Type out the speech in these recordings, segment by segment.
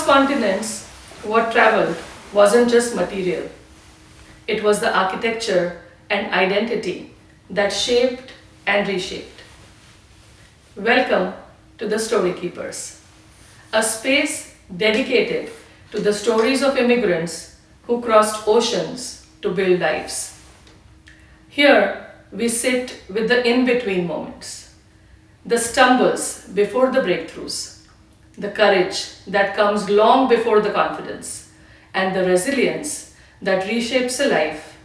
Across continents, what traveled wasn't just material, it was the architecture and identity that shaped and reshaped. Welcome to the Storykeepers, a space dedicated to the stories of immigrants who crossed oceans to build lives. Here, we sit with the in-between moments, the stumbles before the breakthroughs, the courage that comes long before the confidence, and the resilience that reshapes a life,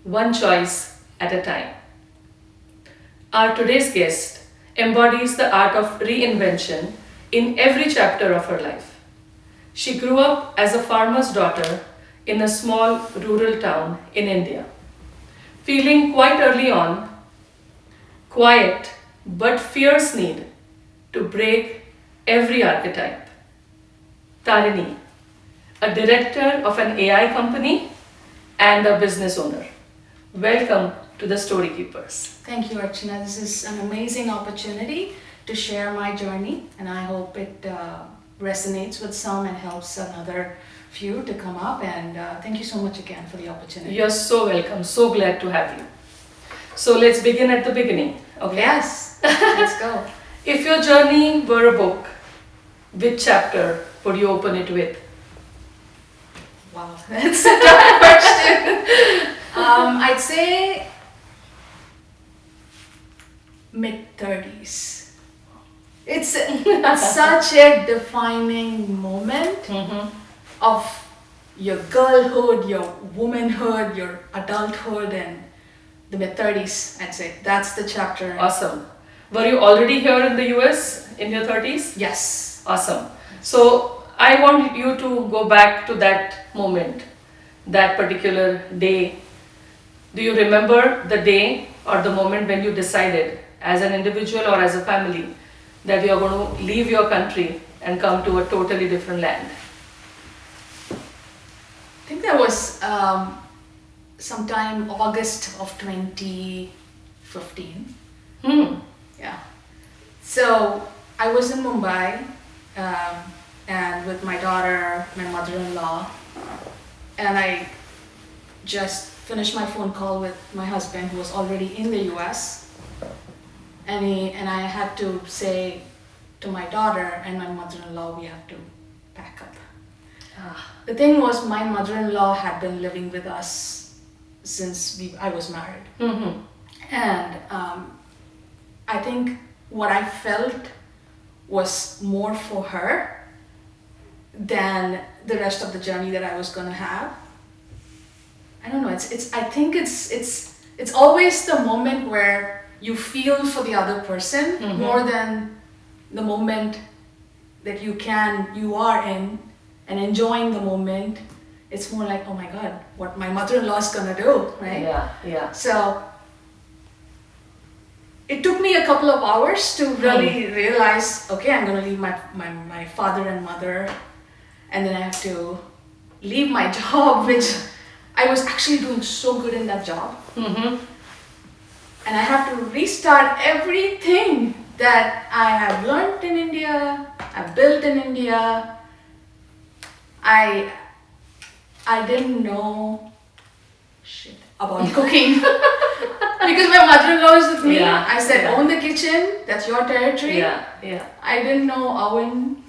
one choice at a time. Our today's guest embodies the art of reinvention in every chapter of her life. She grew up as a farmer's daughter in a small rural town in India, feeling quite early on quiet but fierce need to break every archetype. Tarani, a director of an AI company and a business owner. Welcome to the Storykeepers. Thank you, Archana. This is an amazing opportunity to share my journey, and I hope it resonates with some and helps another few to come up. And thank you so much again for the opportunity. You're so welcome. So glad to have you. So let's begin at the beginning. Okay? Yes, let's go. If your journey were a book, which chapter would you open it with? Wow, that's a tough question. I'd say mid-30s. It's such a defining moment of your girlhood, your womanhood, your adulthood, and the mid-30s, I'd say. That's the chapter. Awesome. Were you already here in the US in your 30s? Yes. Awesome. So I want you to go back to that moment, that particular day. Do you remember the day or the moment when you decided as an individual or as a family that you are going to leave your country and come to a totally different land? I think that was sometime August of 2015. Yeah. So I was in Mumbai and with my daughter, my mother-in-law, and I just finished my phone call with my husband who was already in the US, and I had to say to my daughter and my mother-in-law, we have to pack up. The thing was, my mother-in-law had been living with us since I was married. And I think what I felt was more for her than the rest of the journey that I was going to have. I don't know, I think it's always the moment where you feel for the other person more than the moment that you are in and enjoying the moment. It's more like, oh my God, what my mother-in-law is gonna do, right? Yeah. So it took me a couple of hours to really realize, okay, I'm gonna leave my father and mother, and then I have to leave my job, which I was actually doing so good in that job. And I have to restart everything that I have learned in India, I've built in India. I didn't know shit about cooking. Because my mother-in-law is with me. I said, own the kitchen, that's your territory. I didn't know oven.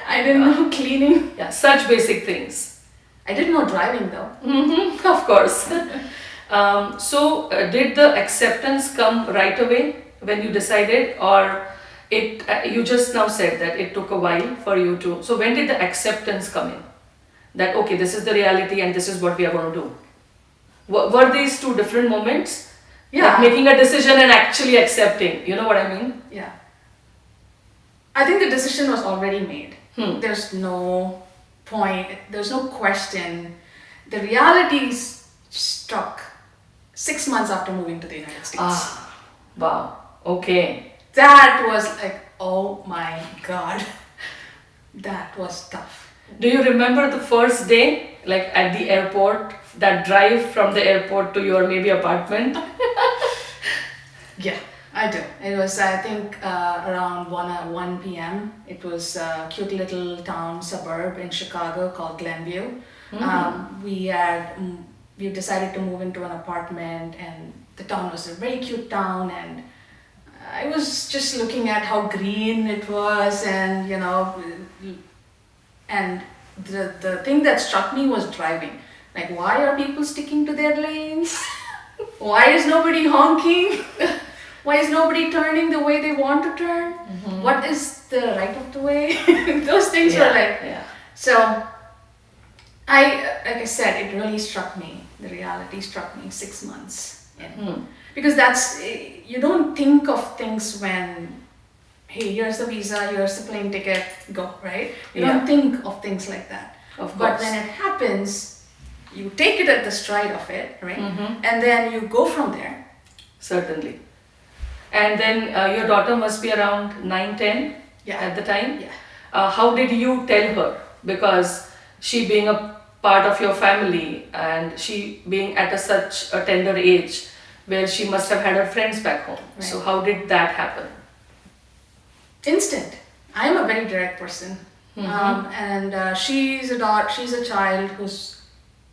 I didn't know cleaning. Yeah, such basic things. I didn't know driving though. Of course. So did the acceptance come right away when you decided, or you just now said that it took a while for you to, so when did the acceptance come in? That, okay, this is the reality and this is what we are going to do. Were these two different moments? Yeah. Like making a decision and actually accepting, you know what I mean? Yeah. I think the decision was already made. There's no point, there's no question. The reality struck 6 months after moving to the United States. Wow. Okay. That was like, oh my God. That was tough. Do you remember the first day, like at the airport, that drive from the airport to your maybe apartment? Yeah. I do. It was, I think, around 1 p.m. It was a cute little town suburb in Chicago called Glenview. We decided to move into an apartment, and the town was a very cute town, and I was just looking at how green it was, and and the thing that struck me was driving. Like, why are people sticking to their lanes? Why is nobody honking? Why is nobody turning the way they want to turn? What is the right of the way? Those things were like, so like I said, it really struck me. The reality struck me 6 months in. Because you don't think of things when, hey, here's the visa, here's the plane ticket, go, right? You don't think of things like that. Of course. But when it happens, you take it at the stride of it, right? And then you go from there. Certainly. And then your daughter must be around 9, 10 at the time? Yeah. How did you tell her? Because she being a part of your family and she being at such a tender age where she must have had her friends back home. Right. So how did that happen? Instant. I am a very direct person. And she's a child who's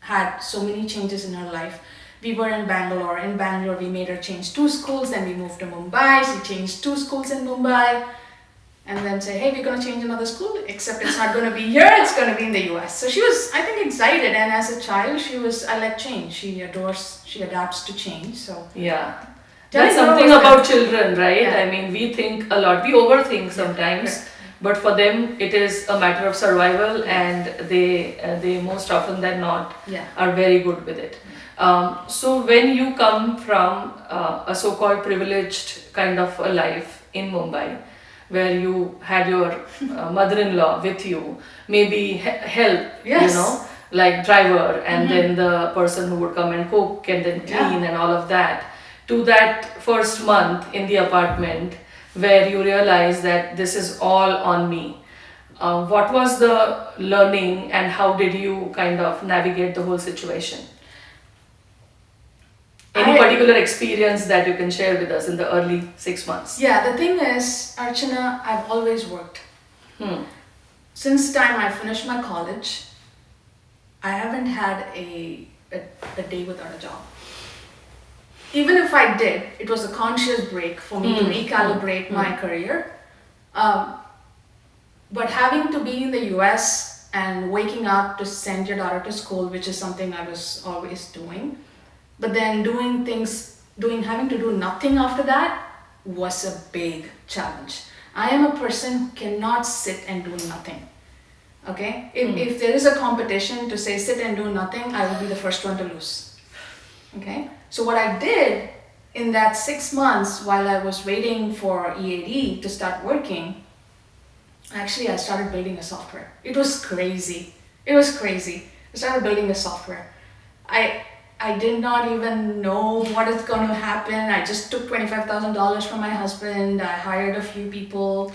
had so many changes in her life. We were in Bangalore. In Bangalore, we made her change 2 schools. Then we moved to Mumbai. She changed 2 schools in Mumbai. And then say, hey, we're going to change another school, except it's not going to be here, it's going to be in the US. So she was, I think, excited. And as a child, I like change. She adapts to change. So yeah. That's something about children, right? Yeah. I mean, we think a lot. We overthink sometimes. Yeah. But for them, it is a matter of survival, and they most often than not are very good with it. So when you come from a so-called privileged kind of a life in Mumbai, where you had your mother-in-law with you, maybe help, like driver, and then the person who would come and cook and then clean and all of that, to that first month in the apartment where you realize that this is all on me. What was the learning and how did you kind of navigate the whole situation? Any particular experience that you can share with us in the early 6 months? Yeah, the thing is, Archana, I've always worked. Since the time I finished my college, I haven't had a day without a job. Even if I did, it was a conscious break for me to recalibrate my career. But having to be in the US and waking up to send your daughter to school, which is something I was always doing, but then having to do nothing after that was a big challenge. I am a person who cannot sit and do nothing. Okay? If there is a competition to say sit and do nothing, I will be the first one to lose. Okay? So what I did in that 6 months while I was waiting for EAD to start working, actually I started building a software. It was crazy. I started building a software. I did not even know what is going to happen. I just took $25,000 from my husband. I hired a few people.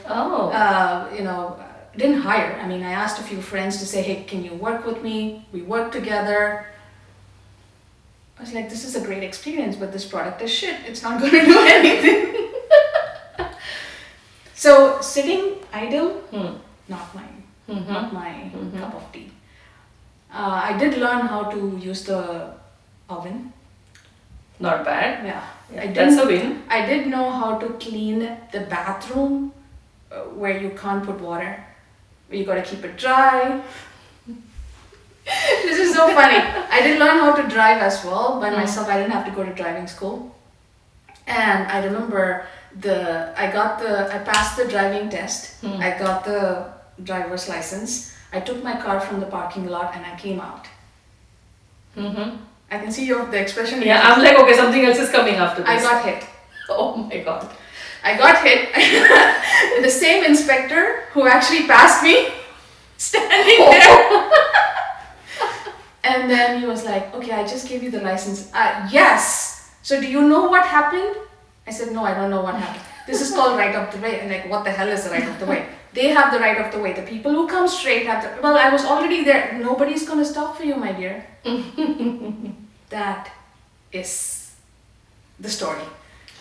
Didn't hire. I mean, I asked a few friends to say, hey, can you work with me? We worked together. I was like, this is a great experience, but this product is shit. It's not going to do anything. So sitting idle, not my cup of tea. I did learn how to use the oven. Not bad. Yeah. That's a win. I did know how to clean the bathroom where you can't put water. You got to keep it dry. This is so funny. I did learn how to drive as well by myself. I didn't have to go to driving school. And I remember I passed the driving test. I got the driver's license. I took my car from the parking lot and I came out. I can see the expression. Yeah, I'm like, okay, something else is coming after this. I got hit. Oh my God. I got hit. The same inspector who actually passed me, standing there. And then he was like, okay, I just gave you the license. Yes. So do you know what happened? I said, no, I don't know what happened. This is called right of the way. And like, what the hell is the right of the way? They have the right of the way. The people who come straight have the... Well, I was already there. Nobody's going to stop for you, my dear. That is the story.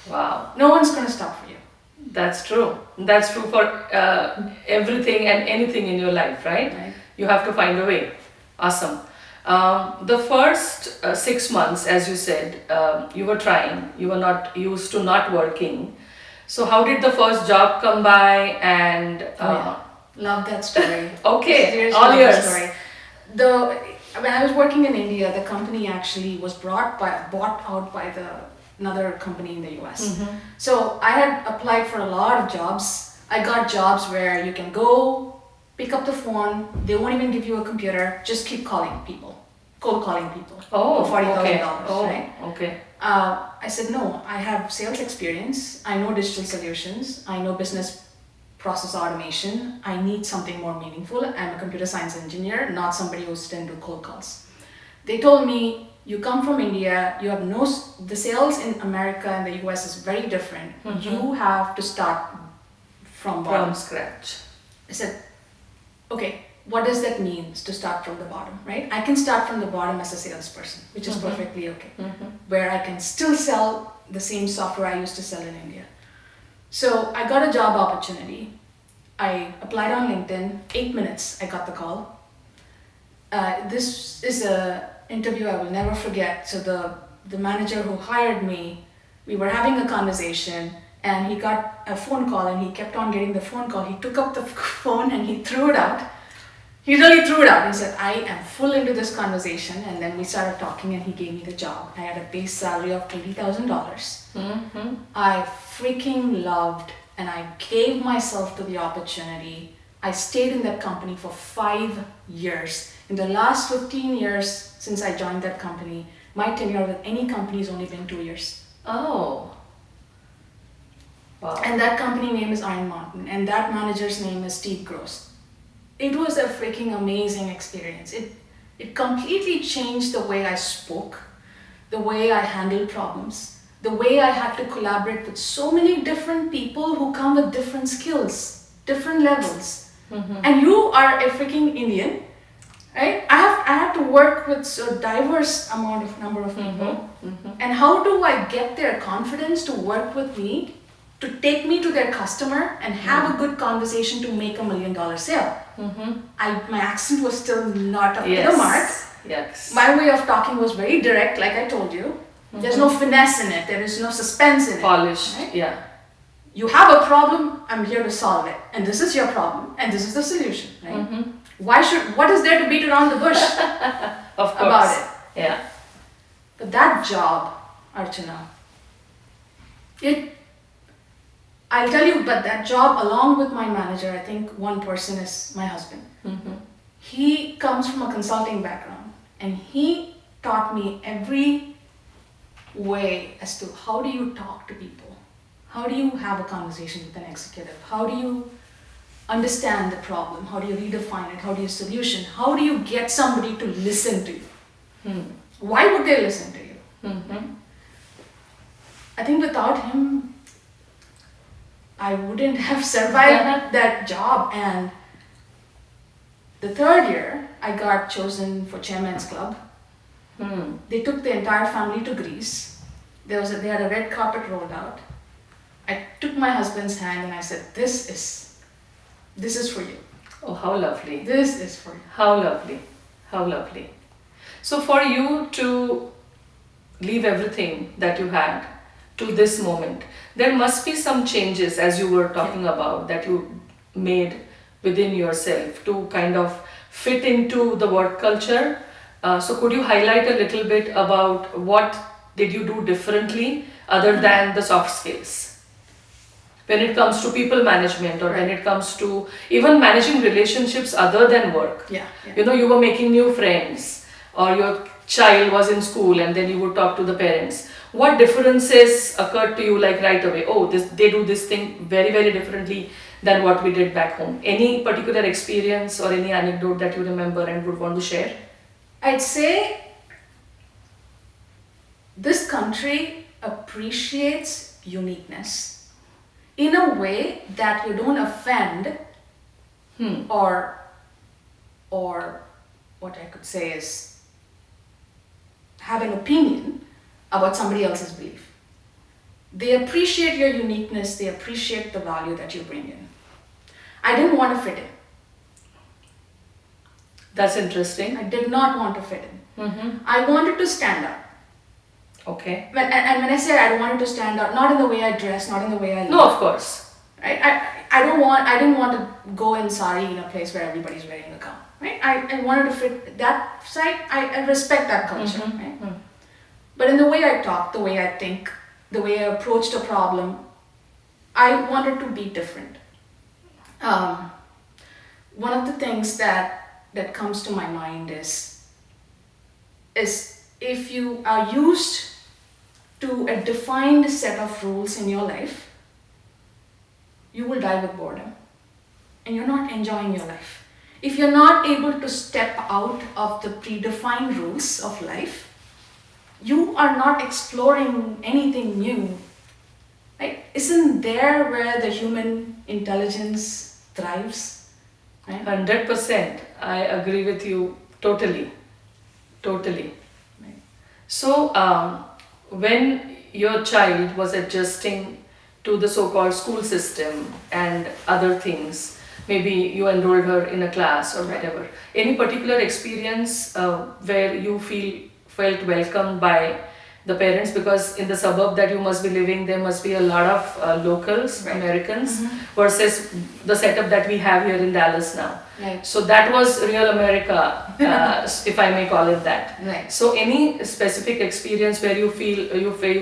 Wow. No one's going to stop for you. That's true. That's true for everything and anything in your life, right? Right. You have to find a way. Awesome. The first 6 months, as you said, you were trying. You were not used to not working. So how did the first job come by? And Love that story. okay, Seriously, all love that yours. story. When I was working in India, the company actually was bought out by another company in the US. So I had applied for a lot of jobs. I got jobs where you can go, pick up the phone, they won't even give you a computer, just keep calling people, cold calling people. Oh, for $40,000, okay. right? Okay. I said, no, I have sales experience, I know digital solutions, I know business process automation, I need something more meaningful. I'm a computer science engineer, not somebody who's going to do cold calls. They told me, you come from India, you have the sales in America and the US is very different. You have to start from bottom. From scratch. I said, okay, what does that mean to start from the bottom, right? I can start from the bottom as a salesperson, which is perfectly okay, where I can still sell the same software I used to sell in India. So I got a job opportunity. I applied on LinkedIn, 8 minutes, I got the call. This is a interview I will never forget. So the manager who hired me, we were having a conversation and he got a phone call and he kept on getting the phone call. He took up the phone and he threw it out. He really threw it out. He said, I am full into this conversation. And then we started talking and he gave me the job. I had a base salary of $80,000. I freaking loved and I gave myself to the opportunity. I stayed in that company for 5 years. In the last 15 years since I joined that company, my tenure with any company has only been 2 years. Oh. Wow. And that company name is Iron Mountain and that manager's name is Steve Gross. It was a freaking amazing experience. It completely changed the way I spoke, the way I handled problems, the way I had to collaborate with so many different people who come with different skills, different levels. And you are a freaking Indian, right? I have to work with a diverse number of people. And how do I get their confidence to work with me, to take me to their customer and have a good conversation to make $1 million sale? My accent was still not up to the mark. Yes. My way of talking was very direct, like I told you. There's no finesse in it. There is no suspense in it. Polished. Right? Yeah. You have a problem, I'm here to solve it. And this is your problem, and this is the solution, right? What is there to beat around the bush Of course. about it? Yeah. But that job, Archana, I'll tell you, but that job, along with my manager, I think one person is my husband. He comes from a consulting background, and he taught me every way as to how do you talk to people? How do you have a conversation with an executive? How do you understand the problem? How do you redefine it? How do you solution? How do you get somebody to listen to you? Why would they listen to you? I think without him, I wouldn't have survived that job. And the third year, I got chosen for Chairman's Club. They took the entire family to Greece. They had a red carpet rolled out. I took my husband's hand and I said, this is for you. Oh, how lovely. This is for you. How lovely. How lovely. So for you to leave everything that you had to this moment, there must be some changes, as you were talking about, that you made within yourself to kind of fit into the work culture. So could you highlight a little bit about what did you do differently other than the soft skills? When it comes to people management, or when it comes to even managing relationships other than work. You know, you were making new friends, or your child was in school and then you would talk to the parents. What differences occurred to you like right away? Oh, they do this thing very, very differently than what we did back home. Any particular experience or any anecdote that you remember and would want to share? I'd say this country appreciates uniqueness in a way that you don't offend or what I could say is have an opinion about somebody else's belief. They appreciate your uniqueness, they appreciate the value that you bring in. I didn't want to fit in. That's interesting. I did not want to fit in. Mm-hmm. I wanted to stand out. Okay. And when I say I wanted to stand out, not in the way I dress, not in the way I look. No, of course. Right? I didn't want to go in sari in a place where everybody's wearing a gown. Right? I wanted to fit that side. I respect that culture. Mm-hmm. Right? Mm-hmm. But in the way I talk, the way I think, the way I approached a problem, I wanted to be different. One of the things that comes to my mind is if you are used to a defined set of rules in your life, you will die with boredom and you're not enjoying your life. If you're not able to step out of the predefined rules of life, you are not exploring anything new. Right? Isn't there where the human intelligence thrives? Right? 100%. I agree with you totally. Totally. Right. So, when your child was adjusting to the so-called school system and other things, maybe you enrolled her in a class or whatever, any particular experience where you felt welcomed by the parents? Because in the suburb that you must be living, there must be a lot of locals, Americans, versus the setup that we have here in Dallas now. Right. So that was real America, if I may call it that. Right. So any specific experience where you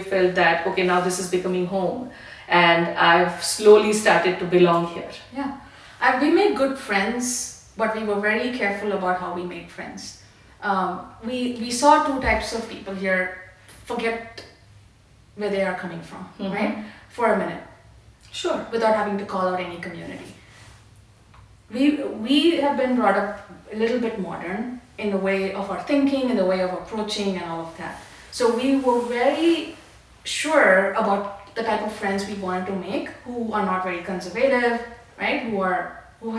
felt that, okay, now this is becoming home and I've slowly started to belong here? Yeah. We made good friends, but we were very careful about how we made friends. We saw two types of people here. Forget where they are coming from, right? For a minute. Sure. Without having to call out any community. We have been brought up a little bit modern in the way of our thinking, in the way of approaching and all of that. So we were very sure about the type of friends we wanted to make, who are not very conservative, right? Who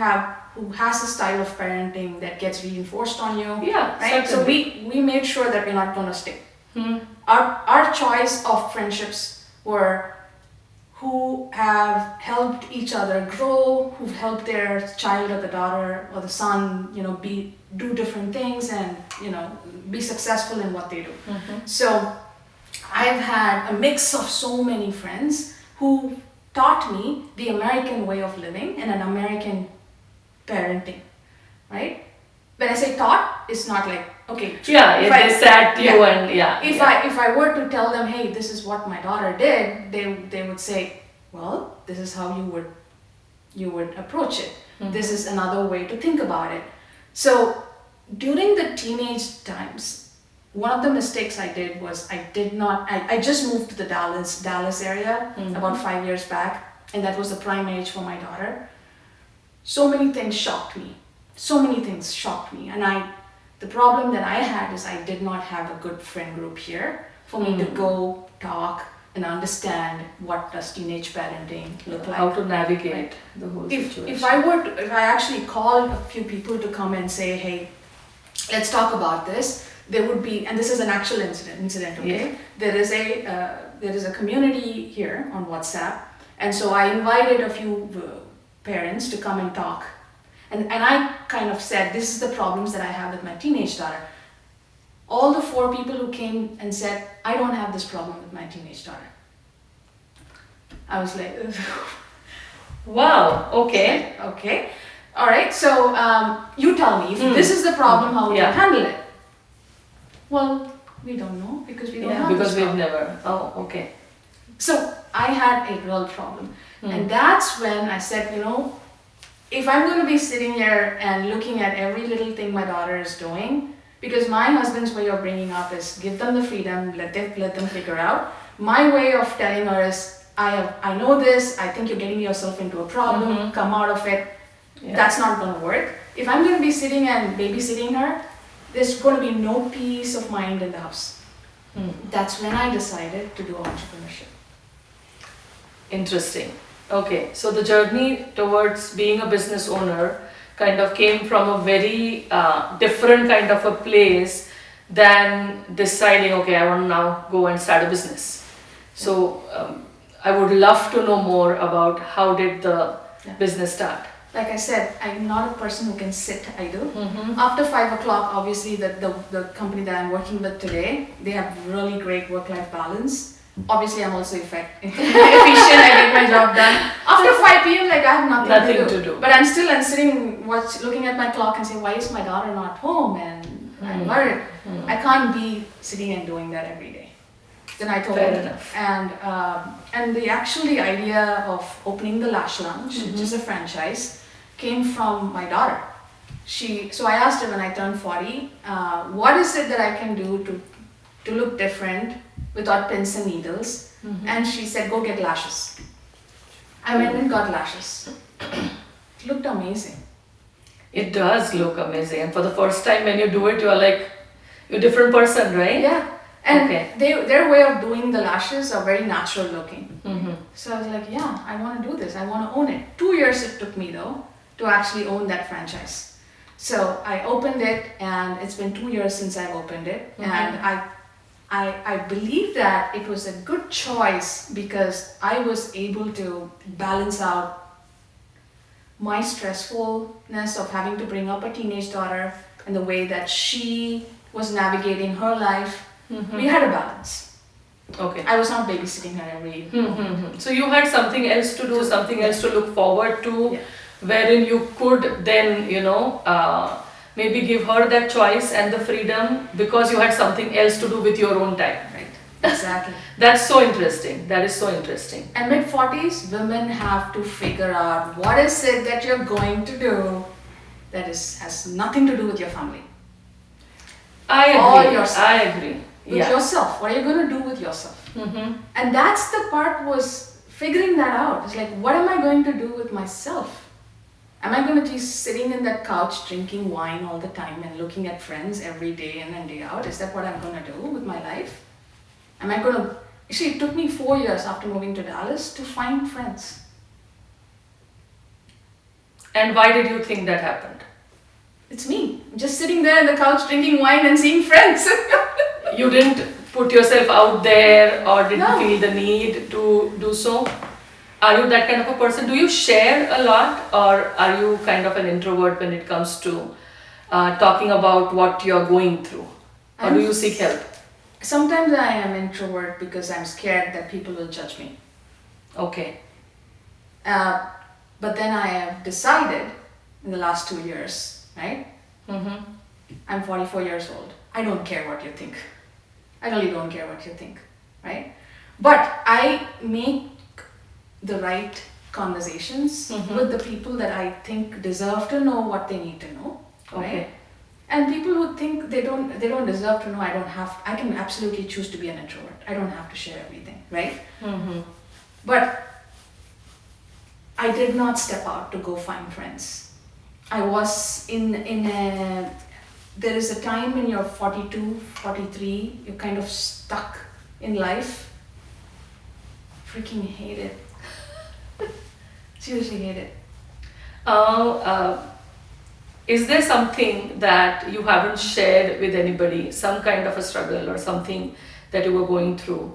has a style of parenting that gets reinforced on you. Yeah, right. certainly. So we made sure that we're not going to stick. Hmm. Our choice of friendships were who have helped each other grow, who've helped their child or the daughter or the son, do different things and, be successful in what they do. So I've had a mix of so many friends who taught me the American way of living and an American parenting, right? When I say taught, it's not like, okay. Yeah, if they sat you and If I were to tell them, hey, this is what my daughter did, they would say, well, this is how you would approach it. This is another way to think about it. So during the teenage times, one of the mistakes I did was I just moved to the Dallas area about 5 years back, and that was the prime age for my daughter. So many things shocked me. And the problem that I had is I did not have a good friend group here for me to go talk and understand what does teenage parenting look like. How to navigate the whole situation. If I actually called a few people to come and say, hey, let's talk about this, there would be, and this is an actual incident, okay? Yeah. There is a community here on WhatsApp, and so I invited a few parents to come and talk. And I kind of said, this is the problems that I have with my teenage daughter. All the 4 people who came and said, I don't have this problem with my teenage daughter. I was like, wow, okay. Okay. All right, so you tell me, if this is the problem, how would you handle it? Well, we don't know because we don't have because this we've problem. never. Oh, okay. So I had a real problem. And that's when I said, if I'm going to be sitting here and looking at every little thing my daughter is doing, because my husband's way of bringing up is give them the freedom, let them figure out. My way of telling her is, I know this, I think you're getting yourself into a problem, come out of it. Yeah. That's not going to work. If I'm going to be sitting and babysitting her, there's going to be no peace of mind in the house. That's when I decided to do entrepreneurship. Interesting. Okay, so the journey towards being a business owner kind of came from a very different kind of a place than deciding, okay, I want to now go and start a business. So I would love to know more about how did the business start. Like I said, I'm not a person who can sit idle. After 5 o'clock, obviously the company that I'm working with today, they have really great work-life balance. Obviously, I'm also efficient. I get my job done. After 5 p.m., like I have nothing to do. But I'm sitting, looking at my clock and saying, why is my daughter not home? And I'm worried. I can't be sitting and doing that every day. Then I told her, and the idea of opening the Lash Lounge, which is a franchise, came from my daughter. So I asked her when I turned 40, what is it that I can do to look different without pins and needles? And she said, go get lashes. I went and got lashes. It looked amazing. It does look amazing. And for the first time when you do it, you're like, you're a different person, right? Yeah. And their way of doing the lashes are very natural looking. So I was like, yeah, I want to do this. I want to own it. 2 years it took me though to actually own that franchise. So I opened it, and it's been 2 years since I've opened it. And I believe that it was a good choice because I was able to balance out my stressfulness of having to bring up a teenage daughter and the way that she was navigating her life. We had a balance. Okay. I was not babysitting her every evening. So you had something else to do, something else to look forward to, wherein you could then, maybe give her that choice and the freedom because you had something else to do with your own time. Right. Exactly. That's so interesting. That is so interesting. And mid-40s, women have to figure out what is it that you're going to do that has nothing to do with your family. I agree. I agree. With yourself. What are you going to do with yourself? And that's the part was figuring that out. It's like, what am I going to do with myself? Am I going to be sitting in that couch drinking wine all the time and looking at friends every day in and day out? Is that what I'm going to do with my life? Am I going to... Actually, it took me 4 years after moving to Dallas to find friends. And why did you think that happened? It's me. I'm just sitting there on the couch drinking wine and seeing friends. You didn't put yourself out there or didn't feel the need to do so? Are you that kind of a person? Do you share a lot, or are you kind of an introvert when it comes to talking about what you're going through? Or do you seek help? Sometimes I am introvert because I'm scared that people will judge me. Okay. But then I have decided in the last 2 years, right? I'm 44 years old. I don't care what you think. I really don't care what you think, right? But I make the right conversations with the people that I think deserve to know what they need to know, right? Okay. And people who think they don't deserve to know, I can absolutely choose to be an introvert. I don't have to share everything, right? But I did not step out to go find friends. I was there is a time in your 42, 43, you're kind of stuck in life. Freaking hate it. Seriously hate it. Is there something that you haven't shared with anybody, some kind of a struggle or something that you were going through,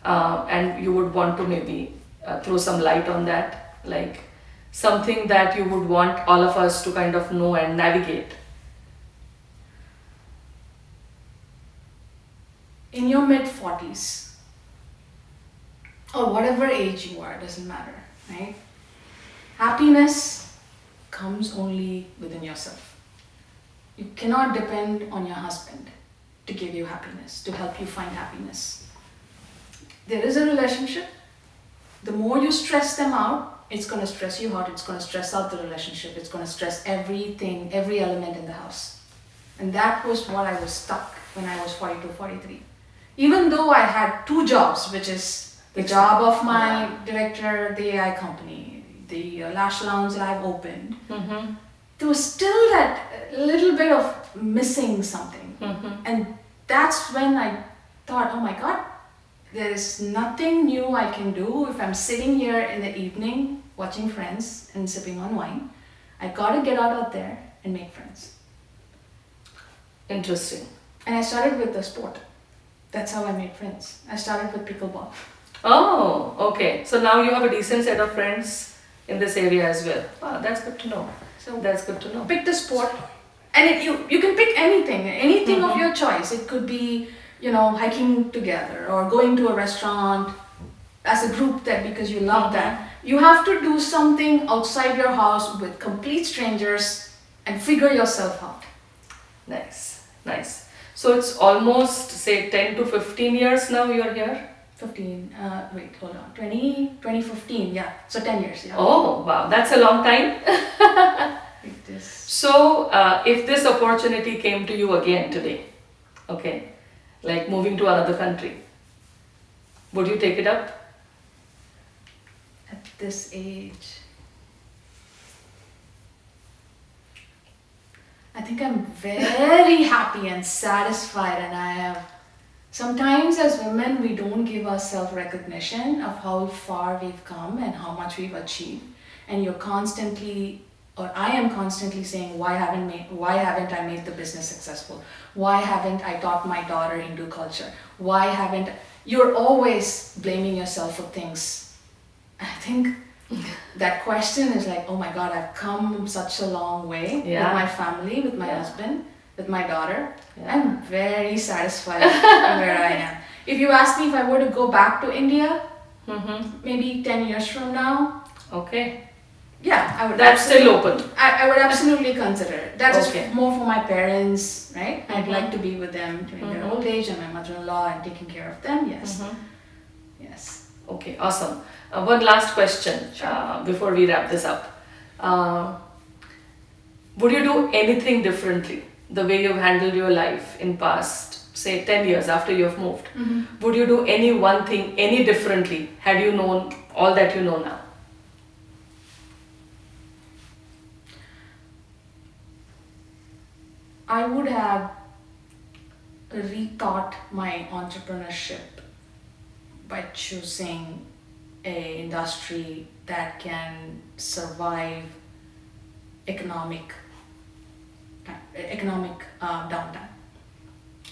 and you would want to maybe throw some light on that? Like something that you would want all of us to kind of know and navigate? In your mid-40s, or whatever age you are, doesn't matter, right? Happiness comes only within yourself. You cannot depend on your husband to give you happiness, to help you find happiness. There is a relationship. The more you stress them out, it's going to stress you out, it's going to stress out the relationship, it's going to stress everything, every element in the house. And that was what I was stuck when I was 42, 43. Even though I had 2 jobs, which is the job of my director, the AI company, the Lash Lounge that I've opened, there was still that little bit of missing something. And that's when I thought, oh my God, there is nothing new I can do if I'm sitting here in the evening watching Friends and sipping on wine. I gotta get out there and make friends. Interesting. And I started with the sport. That's how I made friends. I started with pickleball. Oh, okay. So now you have a decent set of friends in this area as well. Wow, that's good to know. So That's good to know. pick the sport, and you can pick anything of your choice. It could be, hiking together or going to a restaurant as a group, that because you love that. You have to do something outside your house with complete strangers and figure yourself out. Nice, nice. So it's almost say 10 to 15 years now you're here? 15, wait, hold on, 2015, yeah, so 10 years, yeah. Oh, wow, that's a long time. Like this. So, if this opportunity came to you again today, okay, like moving to another country, would you take it up? At this age, I think I'm very happy and satisfied, and I have. Sometimes as women, we don't give ourselves recognition of how far we've come and how much we've achieved. And you're constantly, or I am constantly saying, why haven't I made the business successful? Why haven't I taught my daughter Hindu culture? You're always blaming yourself for things. I think that question is like, oh my God, I've come such a long way with my family, with my husband, with my daughter. I'm very satisfied where I am. If you ask me if I were to go back to India, maybe 10 years from now, okay. Yeah, I would. That's still open. I would absolutely consider it. That is more for my parents, right? I'd like to be with them during their old age, and my mother-in-law, and taking care of them. Yes. Yes. Okay, awesome. One last question before we wrap this up. Would you do anything differently the way you've handled your life in past, say 10 years after you've moved? Would you do any one thing any differently had you known all that you know now? I would have rethought my entrepreneurship by choosing a industry that can survive economic downtime.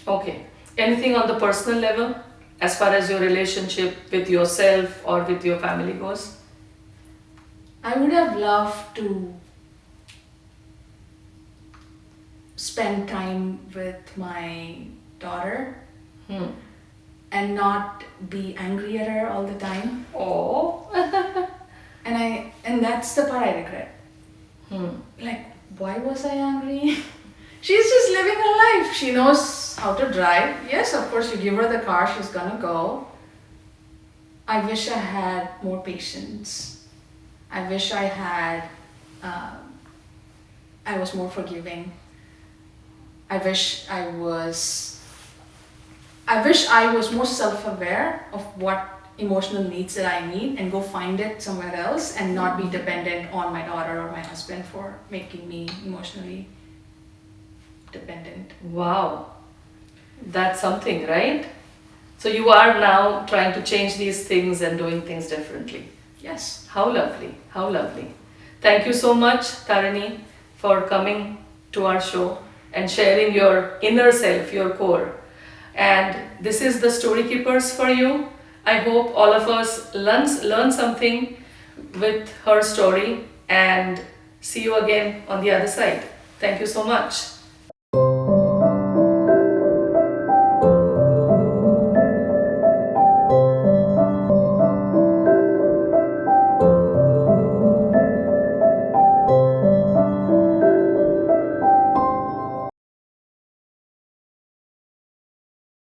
Okay. Anything on the personal level as far as your relationship with yourself or with your family goes? I would have loved to spend time with my daughter and not be angry at her all the time. Oh. and that's the part I regret. Like, why was I angry? She's just living her life. She knows how to drive. Yes, of course, you give her the car, she's gonna go. I wish I had more patience. I wish I had, I was more forgiving. I wish I was more self-aware of what emotional needs that I need and go find it somewhere else and not be dependent on my daughter or my husband for making me emotionally dependent. Wow. That's something, right? So you are now trying to change these things and doing things differently. Yes. How lovely. How lovely. Thank you so much, Tarani, for coming to our show and sharing your inner self, your core. And this is the Storykeepers for you. I hope all of us learn something with her story, and see you again on the other side. Thank you so much.